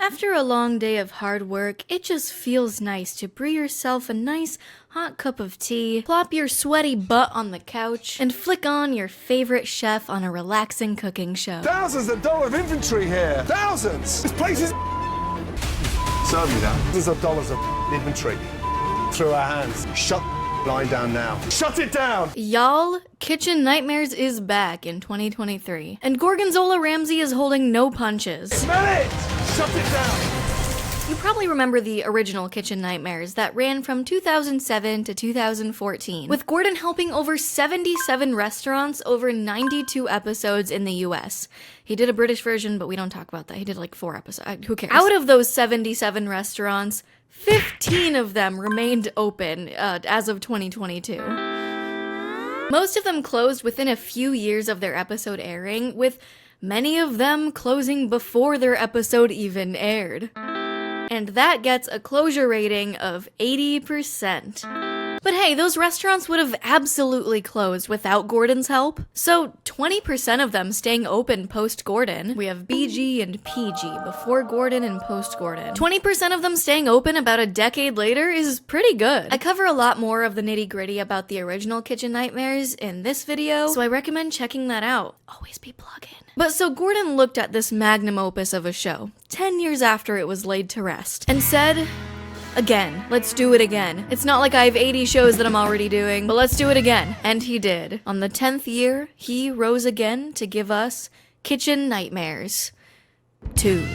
After a long day of hard work, it just feels nice to brew yourself a nice hot cup of tea, plop your sweaty butt on the couch, and flick on your favorite chef on a relaxing cooking show. Thousands of dollars of inventory here. Thousands. This place is serve me that. Thousands of dollars of inventory through our hands. Shut line down now. Shut it down. Y'all, Kitchen Nightmares is back in 2023, and Gorgonzola Ramsay is holding no punches. Smell it. Shut it down. You probably remember the original Kitchen Nightmares that ran from 2007 to 2014, with Gordon helping over 77 restaurants over 92 episodes in the US. He did a British version, but we don't talk about that. He did like 4 episodes. Who cares? Out of those 77 restaurants, 15 of them remained open as of 2022. Most of them closed within a few years of their episode airing, with many of them closing before their episode even aired. And that gets a closure rating of 80%. But hey, those restaurants would have absolutely closed without Gordon's help. So 20% of them staying open post-Gordon. We have BG and PG, before Gordon and post-Gordon. 20% of them staying open about a decade later is pretty good. I cover a lot more of the nitty-gritty about the original Kitchen Nightmares in this video, so I recommend checking that out. Always be plugging. But so Gordon looked at this magnum opus of a show, 10 years after it was laid to rest, and said, again, let's do it again. It's not like I have 80 shows that I'm already doing, but let's do it again. And he did. On the 10th year, he rose again to give us Kitchen Nightmares 2.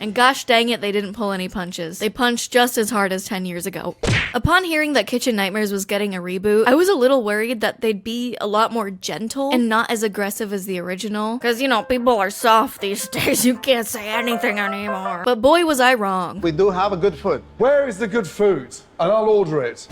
And gosh dang it, they didn't pull any punches. They punched just as hard as 10 years ago. Upon hearing that Kitchen Nightmares was getting a reboot, I was a little worried that they'd be a lot more gentle and not as aggressive as the original. Cause you know, people are soft these days, you can't say anything anymore. But boy was I wrong. We do have a good food. Where is the good food? And I'll order it.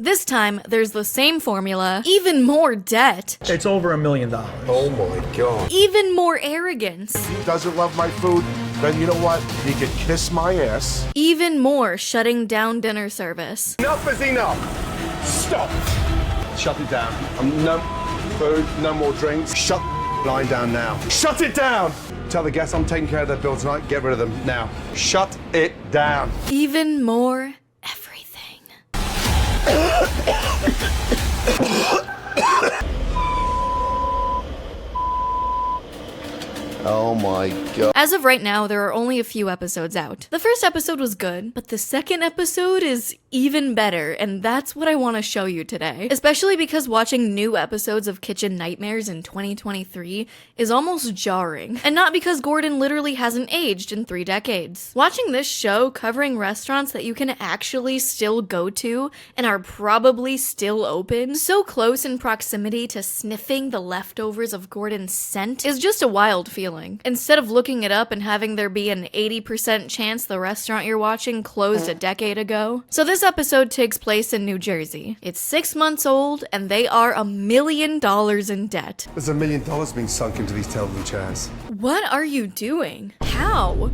This time, there's the same formula, even more debt. It's over $1 million. Oh my God. Even more arrogance. He doesn't love my food, then you know what? He can kiss my ass. Even more shutting down dinner service. Enough is enough. Stop. Shut it down. No food, no more drinks. Shut line down now. Shut it down. Tell the guests I'm taking care of their bill tonight. Get rid of them now. Shut it down. Even more everything. Oh my God. As of right now, there are only a few episodes out. The first episode was good, but the second episode is even better, and that's what I want to show you today. Especially because watching new episodes of Kitchen Nightmares in 2023 is almost jarring. And not because Gordon literally hasn't aged in 3 decades. Watching this show covering restaurants that you can actually still go to and are probably still open, so close in proximity to sniffing the leftovers of Gordon's scent, is just a wild feeling. Instead of looking it up and having there be an 80% chance the restaurant you're watching closed a decade ago. So this episode takes place in New Jersey. It's 6 months old and they are $1 million in debt. There's $1 million being sunk into these television chairs. What are you doing? How?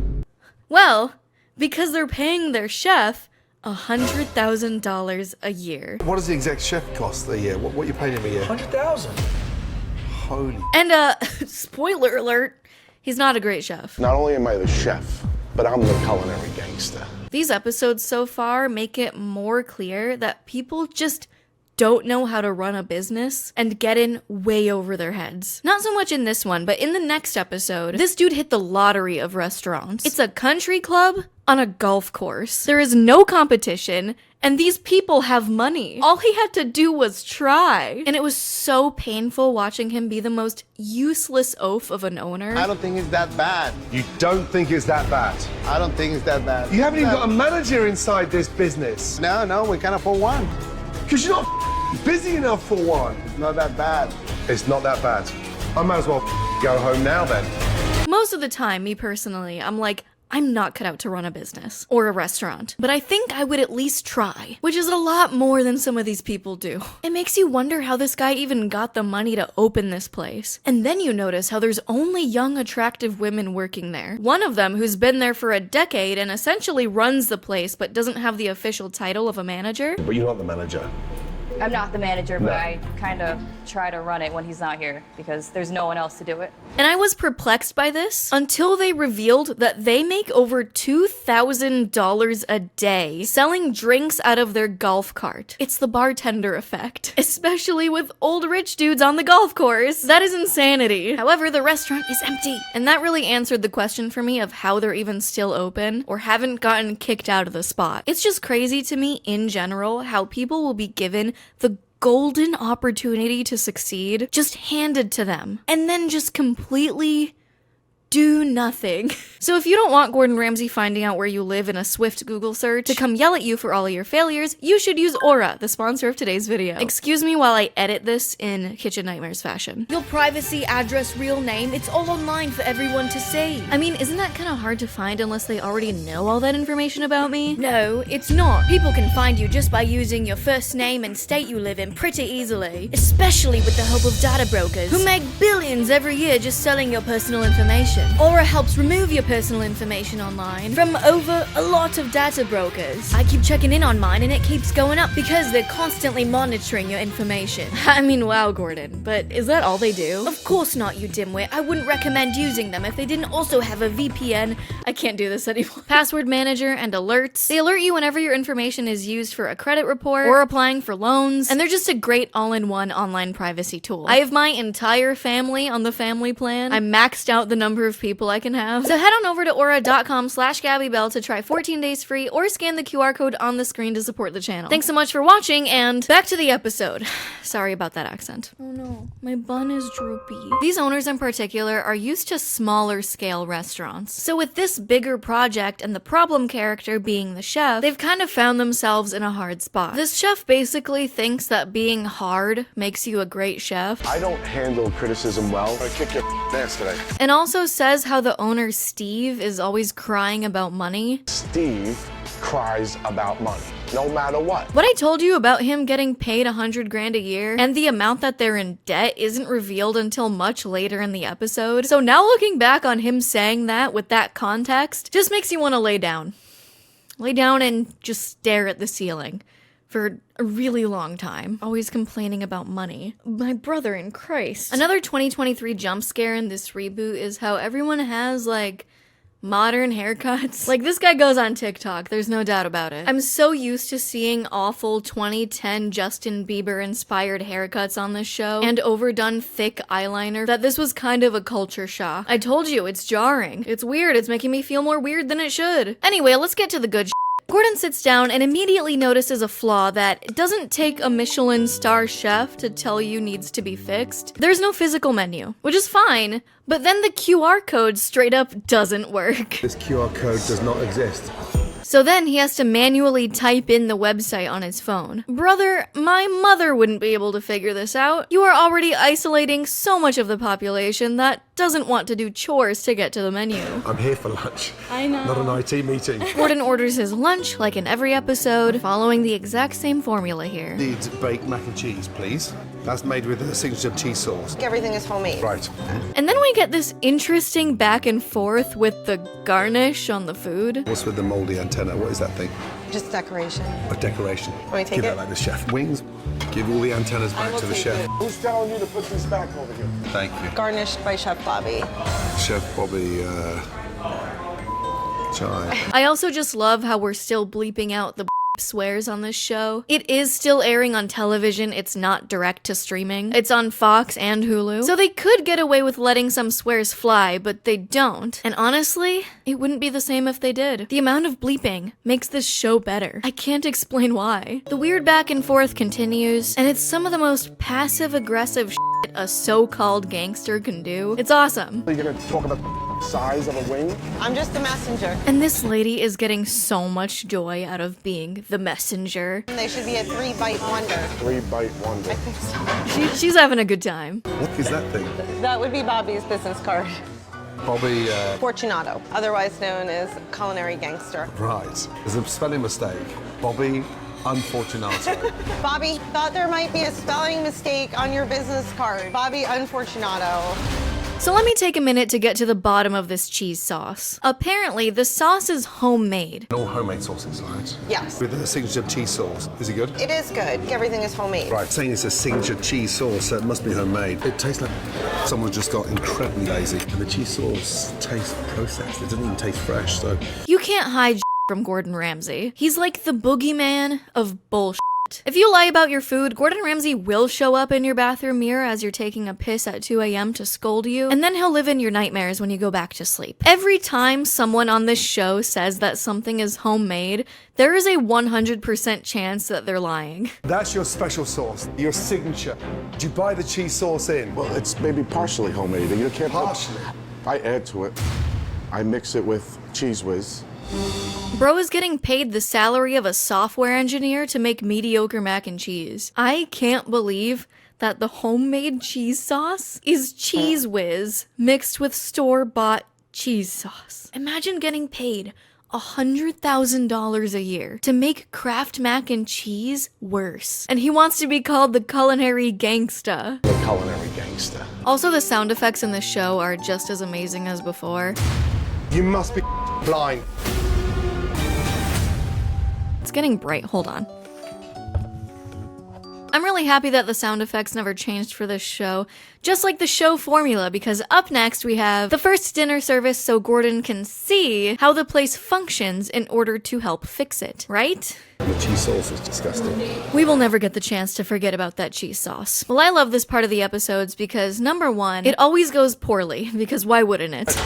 Well, because they're paying their chef $100,000 a year. What does the exec chef cost a year? What you paying him a year? 100,000. Holy. And spoiler alert, he's not a great chef. Not only am I the chef, but I'm the culinary gangster. These episodes so far make it more clear that people just don't know how to run a business and get in way over their heads. Not so much in this one, but in the next episode, this dude hit the lottery of restaurants. It's a country club on a golf course. There is no competition, and these people have money. All he had to do was try. And it was so painful watching him be the most useless oaf of an owner. I don't think it's that bad. You don't think it's that bad? I don't think it's that bad. You haven't even got a manager inside this business. No, we can afford one. Because you're not busy enough for one. It's not that bad. It's not that bad. I might as well go home now then. Most of the time, me personally, I'm like, I'm not cut out to run a business or a restaurant, but I think I would at least try, which is a lot more than some of these people do. It makes you wonder how this guy even got the money to open this place. And then you notice how there's only young, attractive women working there. One of them who's been there for a decade and essentially runs the place but doesn't have the official title of a manager. But you're not the manager. I'm not the manager, but No. I kind of try to run it when he's not here because there's no one else to do it. And I was perplexed by this until they revealed that they make over $2,000 a day selling drinks out of their golf cart. It's the bartender effect, especially with old rich dudes on the golf course. That is insanity. However, the restaurant is empty. And that really answered the question for me of how they're even still open or haven't gotten kicked out of the spot. It's just crazy to me in general how people will be given the golden opportunity to succeed just handed to them and then just completely do nothing. So if you don't want Gordon Ramsay finding out where you live in a swift Google search to come yell at you for all of your failures, you should use Aura, the sponsor of today's video. Excuse me while I edit this in Kitchen Nightmares fashion. Your privacy, address, real name, it's all online for everyone to see. I mean, isn't that kind of hard to find unless they already know all that information about me? No, it's not. People can find you just by using your first name and state you live in pretty easily, especially with the help of data brokers who make billions every year just selling your personal information. Aura helps remove your personal information online from over a lot of data brokers. I keep checking in on mine and it keeps going up because they're constantly monitoring your information. I mean, wow, Gordon, but is that all they do? Of course not, you dimwit. I wouldn't recommend using them if they didn't also have a VPN. I can't do this anymore. Password manager and alerts. They alert you whenever your information is used for a credit report or applying for loans, and they're just a great all-in-one online privacy tool. I have my entire family on the family plan. I maxed out the number of people I can have. So head on over to aura.com/GabbyBelle to try 14 days free or scan the QR code on the screen to support the channel. Thanks so much for watching and back to the episode. Sorry about that accent. Oh no, my bun is droopy. These owners in particular are used to smaller scale restaurants. So with this bigger project and the problem character being the chef, they've kind of found themselves in a hard spot. This chef basically thinks that being hard makes you a great chef. I don't handle criticism well. I kick your ass today. And also says how the owner Steve is always crying about money. Steve cries about money, no matter what. What I told you about him getting paid 100 grand a year and the amount that they're in debt isn't revealed until much later in the episode. So now looking back on him saying that with that context just makes you want to lay down. Lay down and just stare at the ceiling for a really long time, always complaining about money. My brother in Christ. Another 2023 jump scare in this reboot is how everyone has, like, modern haircuts. Like, this guy goes on TikTok, there's no doubt about it. I'm so used to seeing awful 2010 Justin Bieber inspired haircuts on this show and overdone thick eyeliner that this was kind of a culture shock. I told you, it's jarring. It's weird, it's making me feel more weird than it should. Anyway, let's get to the good shit. Gordon sits down and immediately notices a flaw that it doesn't take a Michelin star chef to tell you needs to be fixed. There's no physical menu, which is fine, but then the QR code straight up doesn't work. This QR code does not exist. So then he has to manually type in the website on his phone. Brother, my mother wouldn't be able to figure this out. You are already isolating so much of the population that doesn't want to do chores to get to the menu. I'm here for lunch. I know. Not an IT meeting. Gordon orders his lunch, like in every episode, following the exact same formula here. Needs baked mac and cheese, please. That's made with a signature cheese sauce. Everything is homemade. Right. And then we get this interesting back and forth with the garnish on the food. What's with the moldy antenna? What is that thing? Just decoration. A decoration. Want me to take Give it? that like the chef. Wings. Give all the antennas back to the chef. Who's telling you to put these back over here? Thank you. Garnished by Chef Bobby. Chef Bobby, Chai. I also just love how we're still bleeping out the swears on this show. It is still airing on television, it's not direct to streaming. It's on Fox and Hulu. So they could get away with letting some swears fly, but they don't. And honestly, it wouldn't be the same if they did. The amount of bleeping makes this show better. I can't explain why. The weird back and forth continues, and it's some of the most passive-aggressive shit a so-called gangster can do. It's awesome. Are you gonna talk about the size of a wing? I'm just the messenger. And this lady is getting so much joy out of being the messenger. They should be a 3-bite wonder. 3-bite wonder. I think so. She's having a good time. What is that thing? That would be Bobby's business card. Bobby, Fortunato, otherwise known as culinary gangster. right. There's a spelling mistake. Bobby Unfortunato. Bobby, thought there might be a spelling mistake on your business card. Bobby Unfortunato. So let me take a minute to get to the bottom of this cheese sauce. Apparently, the sauce is homemade. All homemade sauces, right? Yes. With a signature cheese sauce. Is it good? It is good. Everything is homemade. Right, saying it's a signature cheese sauce, so it must be homemade. It tastes like someone just got incredibly lazy. And the cheese sauce tastes processed. It doesn't even taste fresh, so... You can't hide from Gordon Ramsay. He's like the boogeyman of bullshit. If you lie about your food, Gordon Ramsay will show up in your bathroom mirror as you're taking a piss at 2 a.m. to scold you, and then he'll live in your nightmares when you go back to sleep. Every time someone on this show says that something is homemade, there is a 100% chance that they're lying. That's your special sauce, your signature. Do you buy the cheese sauce in? Well, it's maybe partially homemade. You can't Partially? I add to it. I mix it with Cheese Whiz. Bro is getting paid the salary of a software engineer to make mediocre mac and cheese. I can't believe that the homemade cheese sauce is Cheese Whiz mixed with store-bought cheese sauce. Imagine getting paid $100,000 a year to make Kraft mac and cheese worse. And he wants to be called the culinary gangster. The culinary gangster. Also, the sound effects in this show are just as amazing as before. You must be blind. It's getting bright, hold on. I'm really happy that the sound effects never changed for this show, just like the show formula, because up next we have the first dinner service so Gordon can see how the place functions in order to help fix it, right? The cheese sauce is disgusting. We will never get the chance to forget about that cheese sauce. Well, I love this part of the episodes because, number one, it always goes poorly, because why wouldn't it?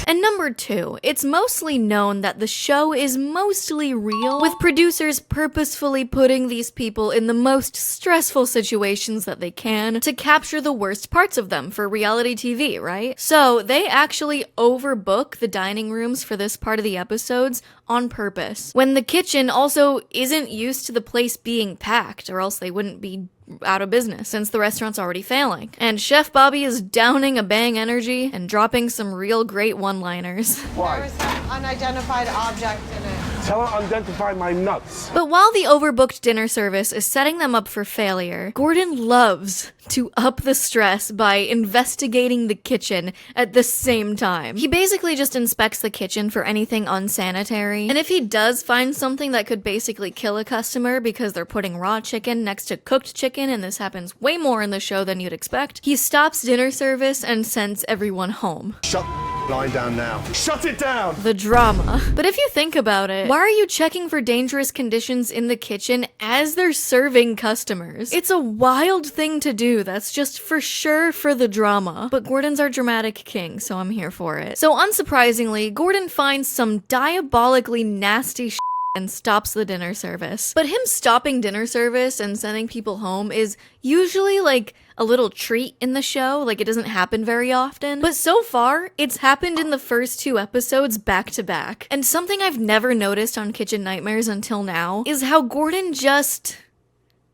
And number two, it's mostly known that the show is mostly real, with producers purposefully putting these people in the most stressful situations that they can to capture the worst parts of them for reality TV, right? So they actually overbook the dining rooms for this part of the episodes on purpose, when the kitchen also isn't used to the place being packed, or else they wouldn't be out of business since the restaurant's already failing. And Chef Bobby is downing a bang energy and dropping some real great one-liners. There is an unidentified object in it. Tell her identify my nuts. But while the overbooked dinner service is setting them up for failure, Gordon loves to up the stress by investigating the kitchen at the same time. He basically just inspects the kitchen for anything unsanitary, and if he does find something that could basically kill a customer because they're putting raw chicken next to cooked chicken, and this happens way more in the show than you'd expect, he stops dinner service and sends everyone home. Shut line down now. Shut it down! The drama. But if you think about it, why are you checking for dangerous conditions in the kitchen as they're serving customers? It's a wild thing to do that's just for sure for the drama. But Gordon's our dramatic king, so I'm here for it. So unsurprisingly, Gordon finds some diabolically nasty and stops the dinner service. But him stopping dinner service and sending people home is usually like a little treat in the show, like it doesn't happen very often. But so far, it's happened in the first 2 episodes back to back. And something I've never noticed on Kitchen Nightmares until now is how Gordon just...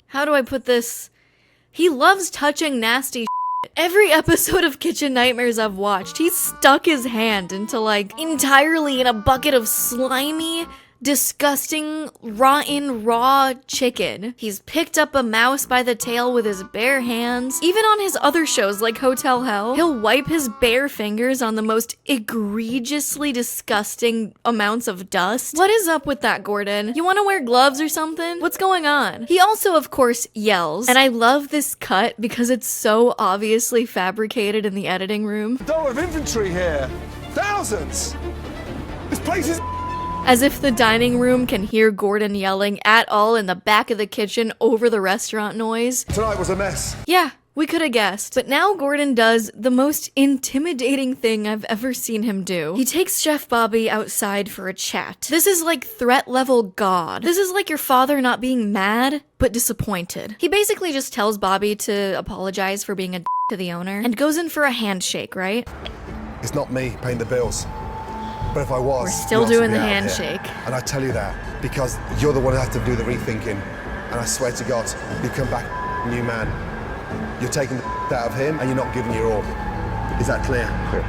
how do I put this? He loves touching nasty shit. Every episode of Kitchen Nightmares I've watched, he's stuck his hand into like entirely in a bucket of slimy, disgusting, rotten, raw chicken. He's picked up a mouse by the tail with his bare hands. Even on his other shows like Hotel Hell, he'll wipe his bare fingers on the most egregiously disgusting amounts of dust. What is up with that, Gordon? You want to wear gloves or something? What's going on? He also, of course, yells. And I love this cut because it's so obviously fabricated in the editing room. Dollar of inventory here. Thousands. This place is... As if the dining room can hear Gordon yelling at all in the back of the kitchen over the restaurant noise. Tonight was a mess. Yeah, we could have guessed. But now Gordon does the most intimidating thing I've ever seen him do. He takes Chef Bobby outside for a chat. This is like threat level God. This is like your father not being mad, but disappointed. He basically just tells Bobby to apologize for being a to the owner and goes in for a handshake, right? It's not me paying the bills. But if I was, We're still you'd also doing be the out handshake. here. And I tell you that because you're the one who has to do the rethinking. And I swear to God, you come back a new man. You're taking the out of him and you're not giving your all. Is that clear? Clear.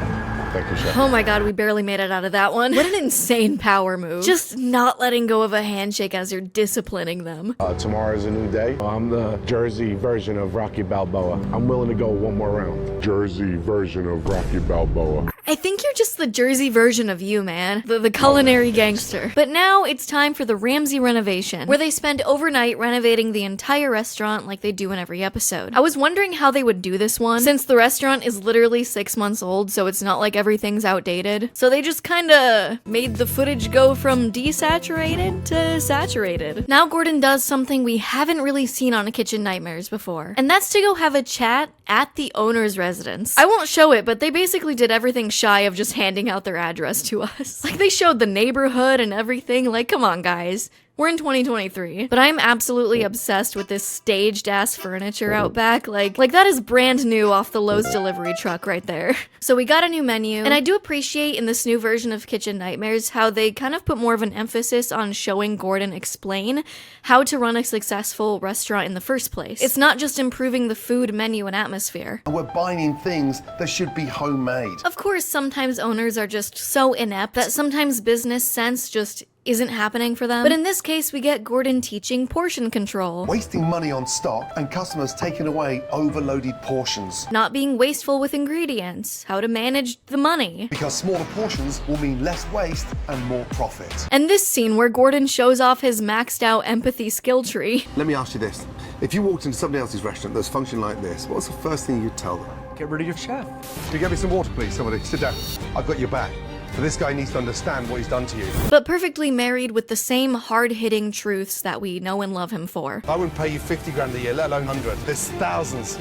Thank you, chef. Oh my god, we barely made it out of that one. What an insane power move. Just not letting go of a handshake as you're disciplining them. Tomorrow is a new day. I'm the Jersey version of Rocky Balboa. I'm willing to go one more round. Jersey version of Rocky Balboa. I think you're just the Jersey version of you, man. The culinary gangster. But now it's time for the Ramsay renovation, where they spend overnight renovating the entire restaurant like they do in every episode. I was wondering how they would do this one, since the restaurant is literally 6 months old, so it's not like everything's outdated. So they just kinda made the footage go from desaturated to saturated. Now Gordon does something we haven't really seen on Kitchen Nightmares before, and that's to go have a chat at the owner's residence. I won't show it, but they basically did everything shy of just handing out their address to us. Like, they showed the neighborhood and everything. Like, come on, guys. We're in 2023. But I'm absolutely obsessed with this staged-ass furniture out back. Like that is brand new off the Lowe's delivery truck right there. So we got a new menu, and I do appreciate in this new version of Kitchen Nightmares how they kind of put more of an emphasis on showing Gordon explain how to run a successful restaurant in the first place. It's not just improving the food, menu, and atmosphere. We're buying in things that should be homemade. Of course, sometimes owners are just so inept that sometimes business sense just isn't happening for them. But in this case, we get Gordon teaching portion control. Wasting money on stock and customers taking away overloaded portions. Not being wasteful with ingredients. How to manage the money. Because smaller portions will mean less waste and more profit. And this scene where Gordon shows off his maxed out empathy skill tree. Let me ask you this. If you walked into somebody else's restaurant that's functioning like this, what's the first thing you'd tell them? Get rid of your chef. Can you get me some water, please? Somebody, sit down. I've got your back. But this guy needs to understand what he's done to you. But perfectly married with the same hard-hitting truths that we know and love him for. I wouldn't pay you 50 grand a year, let alone 100. There's thousands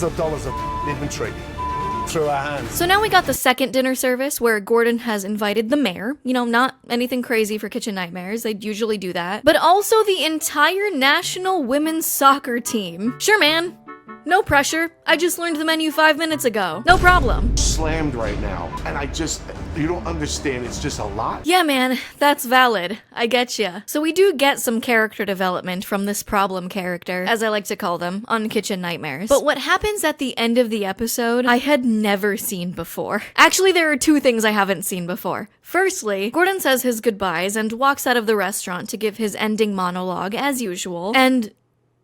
of dollars of inventory through our hands. So now we got the second dinner service where Gordon has invited the mayor. You know, not anything crazy for Kitchen Nightmares. They'd usually do that. But also the entire national women's soccer team. Sure, man. No pressure. I just learned the menu 5 minutes ago. No problem. Slammed right now, and you don't understand, it's just a lot. Yeah, man, that's valid. I getcha. So we do get some character development from this problem character, as I like to call them, on Kitchen Nightmares. But what happens at the end of the episode, I had never seen before. Actually, there are two things I haven't seen before. Firstly, Gordon says his goodbyes and walks out of the restaurant to give his ending monologue, as usual, and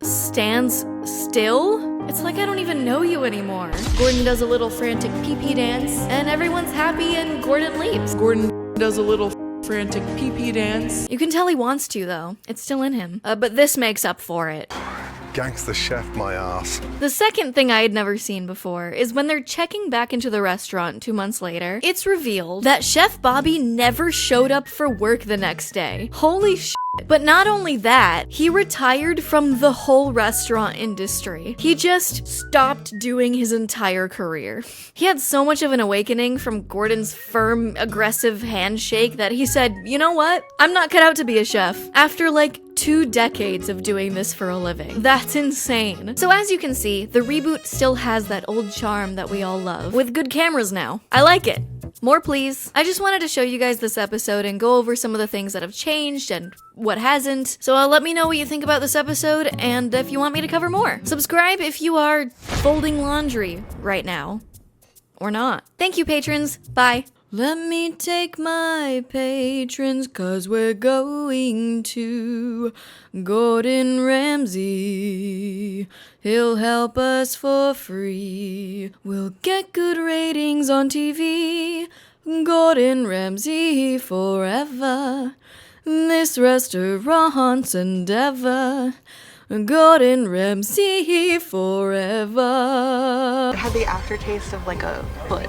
stands still? It's like I don't even know you anymore. Gordon does a little frantic pee-pee dance, and everyone's happy, and Gordon leaves. Gordon does a little frantic pee-pee dance. You can tell he wants to, though. It's still in him. But this makes up for it. Gangster chef, my ass. The second thing I had never seen before is when they're checking back into the restaurant 2 months later, it's revealed that Chef Bobby never showed up for work the next day. Holy shit. But not only that, he retired from the whole restaurant industry. He just stopped doing his entire career. He had so much of an awakening from Gordon's firm, aggressive handshake that he said, you know what? I'm not cut out to be a chef. After like 2 decades of doing this for a living. That's insane. So as you can see, the reboot still has that old charm that we all love, with good cameras now. I like it. More please. I just wanted to show you guys this episode and go over some of the things that have changed and what hasn't. So let me know what you think about this episode and if you want me to cover more. Subscribe if you are folding laundry right now. Or not. Thank you, patrons. Bye. Let me take my patrons, 'cause we're going to Gordon Ramsay. He'll help us for free. We'll get good ratings on TV. Gordon Ramsay forever. This restaurant's endeavor. Gordon Ramsay forever. It had the aftertaste of like a foot.